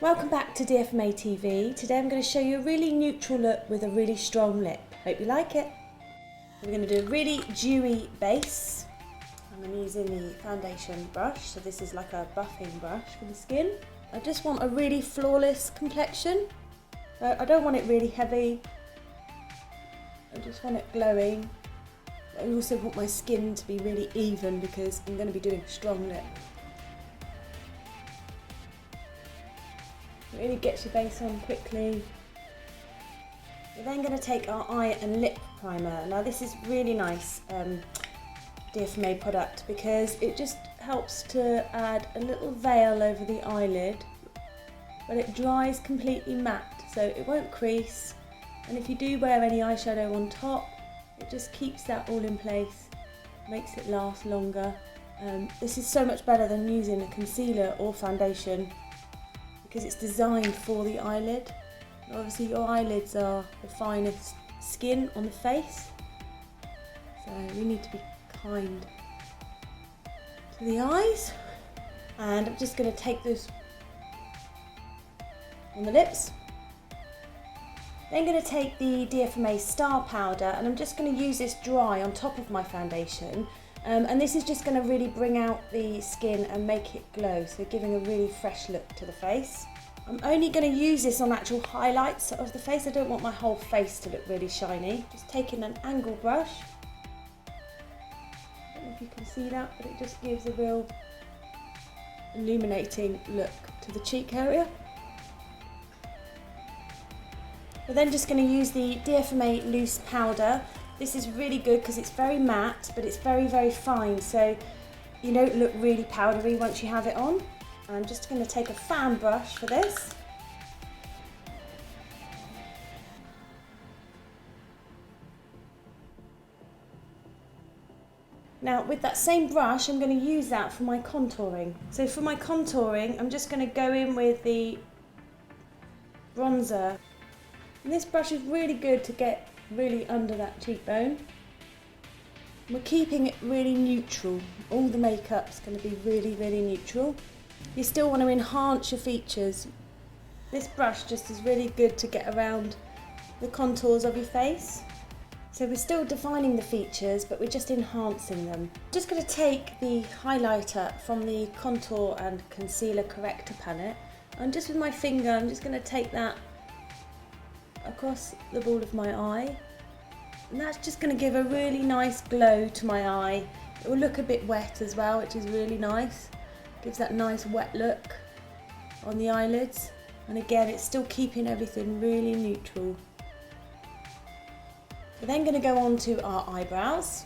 Welcome back to DFMA TV. Today I'm going to show you a really neutral look with a really strong lip. Hope you like it. We're going to do a really dewy base. I'm using the foundation brush, so this is like a buffing brush for the skin. I just want a really flawless complexion. I don't want it really heavy. I just want it glowing. I also want my skin to be really even because I'm going to be doing a strong lip. It really gets your base on quickly. We're then going to take our eye and lip primer. Now this is really nice DFMA product because it just helps to add a little veil over the eyelid, but it dries completely matte, so it won't crease. And if you do wear any eyeshadow on top, it just keeps that all in place, makes it last longer. This is so much better than using a concealer or foundation because it's designed for the eyelid. Obviously your eyelids are the finest skin on the face, so we need to be kind to the eyes. And I'm just going to take this on the lips. Then I'm going to take the DFMA Star Powder and I'm just going to use this dry on top of my foundation. And this is just going to really bring out the skin and make it glow, so giving a really fresh look to the face. I'm only going to use this on actual highlights of the face. I don't want my whole face to look really shiny. Just taking an angle brush. I don't know if you can see that, but it just gives a real illuminating look to the cheek area. We're then just going to use the DFMA Loose Powder. This is really good because it's very matte, but it's very, very fine, so you don't look really powdery once you have it on. I'm just going to take a fan brush for this. Now with that same brush, I'm going to use that for my contouring. So for my contouring, I'm just going to go in with the bronzer. And this brush is really good to get really under that cheekbone. We're keeping it really neutral. All the makeup's going to be really, really neutral. You still want to enhance your features. This brush just is really good to get around the contours of your face. So we're still defining the features, but we're just enhancing them. Just going to take the highlighter from the Contour and Concealer Corrector palette, and just with my finger, I'm just going to take that across the ball of my eye. And that's just going to give a really nice glow to my eye. It will look a bit wet as well, which is really nice. Gives that nice wet look on the eyelids. And again, it's still keeping everything really neutral. We're then going to go on to our eyebrows.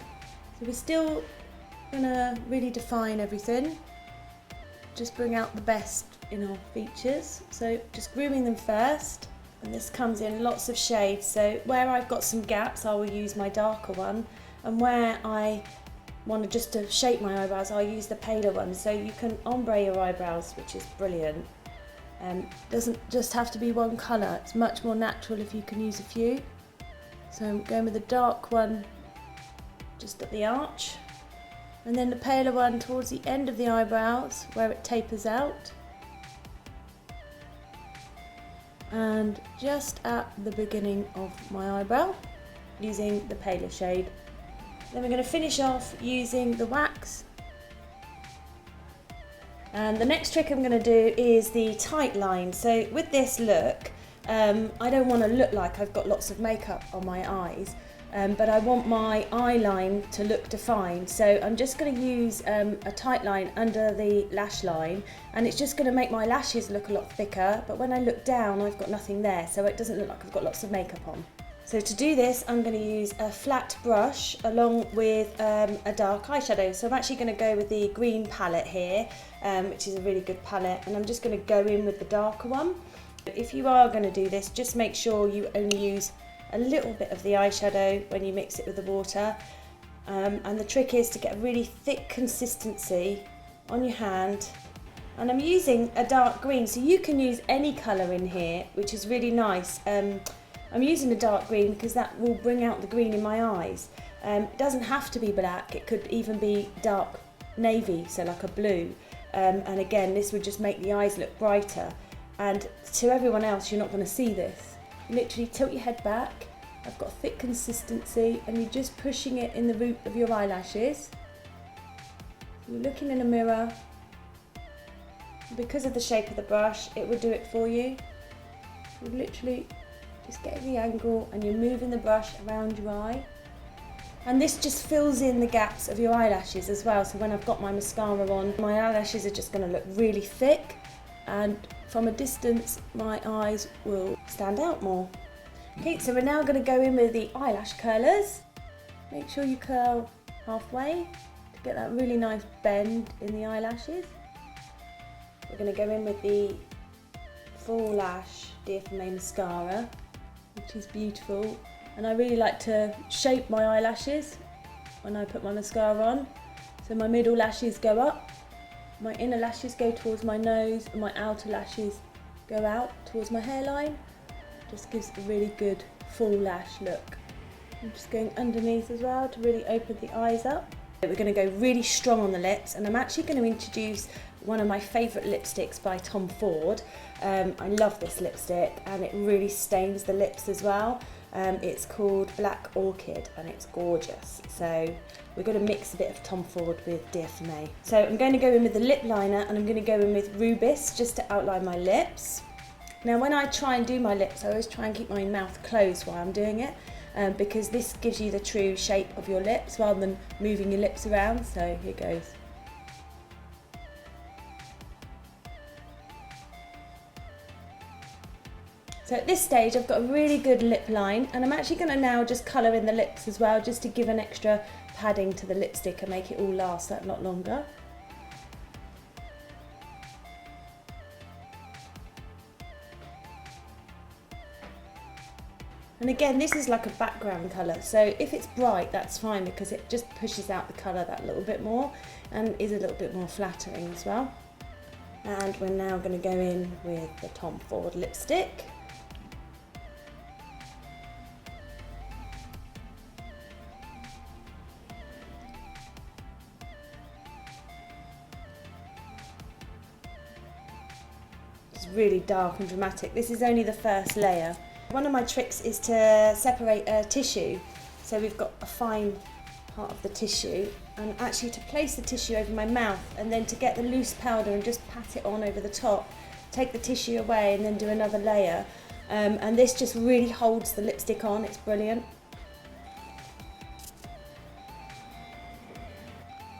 So we're still going to really define everything. Just bring out the best in our features. So just grooming them first. And this comes in lots of shades, so where I've got some gaps I will use my darker one, and where I want just to shape my eyebrows I'll use the paler one. So you can ombre your eyebrows, which is brilliant. Doesn't just have to be one colour, it's much more natural if you can use a few. So I'm going with the dark one just at the arch, and then the paler one towards the end of the eyebrows where it tapers out. And just at the beginning of my eyebrow using the paler shade. Then we're going to finish off using the wax. And the next trick I'm going to do is the tight line. So with this look, I don't want to look like I've got lots of makeup on my eyes, but I want my eye line to look defined. So I'm just going to use a tight line under the lash line, and it's just going to make my lashes look a lot thicker, but when I look down I've got nothing there, so it doesn't look like I've got lots of makeup on. So to do this, I'm going to use a flat brush along with a dark eyeshadow. So I'm actually going to go with the green palette here, which is a really good palette, and I'm just going to go in with the darker one. If you are going to do this, just make sure you only use a little bit of the eyeshadow when you mix it with the water. And the trick is to get a really thick consistency on your hand. And I'm using a dark green, so you can use any colour in here, which is really nice. I'm using a dark green because that will bring out the green in my eyes. It doesn't have to be black, it could even be dark navy, so like a blue. And again, this would just make the eyes look brighter. and to everyone else you're not going to see this. Literally tilt your head back. I've got thick consistency, and you're just pushing it in the root of your eyelashes. You're looking in a mirror. Because of the shape of the brush, it will do it for you. You're literally just getting the angle, and you're moving the brush around your eye. And this just fills in the gaps of your eyelashes as well. So when I've got my mascara on, my eyelashes are just going to look really thick, and from a distance my eyes will stand out more. Okay, so we're now going to go in with the eyelash curlers. Make sure you curl halfway to get that really nice bend in the eyelashes. We're going to go in with the Full Lash DFMA Mascara, which is beautiful. And I really like to shape my eyelashes when I put my mascara on. So my middle lashes go up, my inner lashes go towards my nose, and my outer lashes go out towards my hairline. Just gives a really good full lash look. I'm just going underneath as well to really open the eyes up. We're going to go really strong on the lips, and I'm actually going to introduce one of my favourite lipsticks by Tom Ford. I love this lipstick, and it really stains the lips as well. It's called Black Orchid, and it's gorgeous. So we're going to mix a bit of Tom Ford with DFMA. So I'm going to go in with the lip liner, and I'm going to go in with Rubis just to outline my lips. Now when I try and do my lips, I always try and keep my mouth closed while I'm doing it, because this gives you the true shape of your lips rather than moving your lips around. So here goes. So at this stage I've got a really good lip line, and I'm actually going to now just colour in the lips as well, just to give an extra padding to the lipstick and make it all last that lot longer. And again, this is like a background colour, so if it's bright that's fine, because it just pushes out the colour that little bit more and is a little bit more flattering as well. And we're now going to go in with the Tom Ford lipstick. It's really dark and dramatic. This is only the first layer. One of my tricks is to separate a tissue. So we've got a fine part of the tissue, and actually to place the tissue over my mouth, and then to get the loose powder and just pat it on over the top, take the tissue away and then do another layer. And this just really holds the lipstick on. It's brilliant.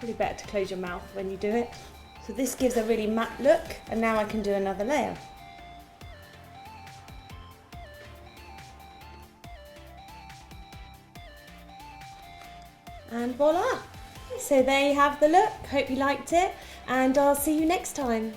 Really better to close your mouth when you do it. So this gives a really matte look, and now I can do another layer. And voila! So there you have the look. Hope you liked it, and I'll see you next time.